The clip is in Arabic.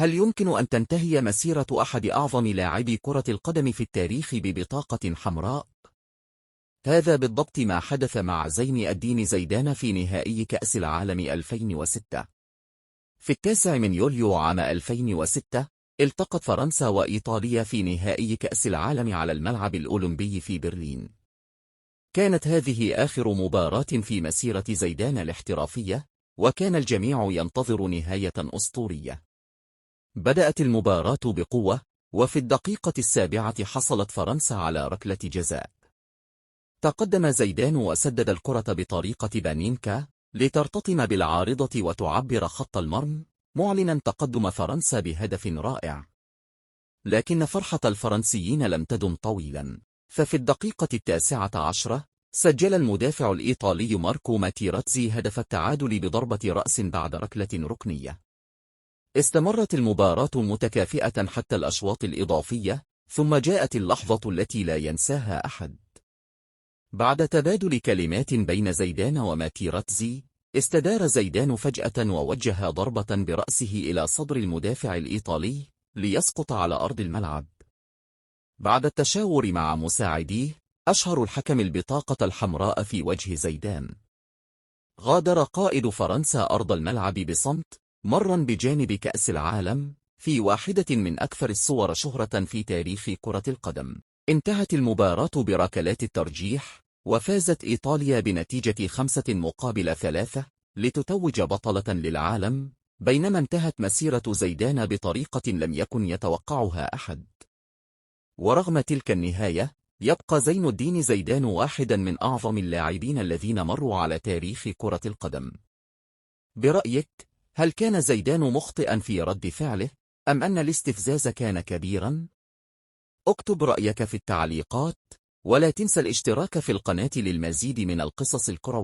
هل يمكن أن تنتهي مسيرة أحد أعظم لاعبي كرة القدم في التاريخ ببطاقة حمراء؟ هذا بالضبط ما حدث مع زين الدين زيدان في نهائي كأس العالم 2006. في 9 يوليو عام 2006 التقت فرنسا وإيطاليا في نهائي كأس العالم على الملعب الأولمبي في برلين. كانت هذه آخر مباراة في مسيرة زيدان الاحترافية، وكان الجميع ينتظر نهاية أسطورية. بدأت المباراة بقوة، وفي الدقيقة 7 حصلت فرنسا على ركلة جزاء. تقدم زيدان وسدد الكرة بطريقة بانينكا لترتطم بالعارضة وتعبر خط المرمى، معلنا تقدم فرنسا بهدف رائع. لكن فرحة الفرنسيين لم تدم طويلا، ففي الدقيقة 19 سجل المدافع الإيطالي ماركو ماتيراتزي هدف التعادل بضربة رأس بعد ركلة ركنية. استمرت المباراة متكافئة حتى الأشواط الإضافية، ثم جاءت اللحظة التي لا ينساها أحد. بعد تبادل كلمات بين زيدان وماتيراتزي، استدار زيدان فجأة ووجه ضربة برأسه إلى صدر المدافع الإيطالي ليسقط على أرض الملعب. بعد التشاور مع مساعديه، أشهر الحكم البطاقة الحمراء في وجه زيدان. غادر قائد فرنسا أرض الملعب بصمت، مرا بجانب كأس العالم في واحدة من أكثر الصور شهرة في تاريخ كرة القدم. انتهت المباراة بركلات الترجيح، وفازت إيطاليا بنتيجة 5-3 لتتوج بطلة للعالم، بينما انتهت مسيرة زيدان بطريقة لم يكن يتوقعها أحد. ورغم تلك النهاية، يبقى زين الدين زيدان واحدا من أعظم اللاعبين الذين مروا على تاريخ كرة القدم. برأيك، هل كان زيدان مخطئا في رد فعله، أم أن الاستفزاز كان كبيرا؟ اكتب رأيك في التعليقات، ولا تنسى الاشتراك في القناة للمزيد من القصص الكروية.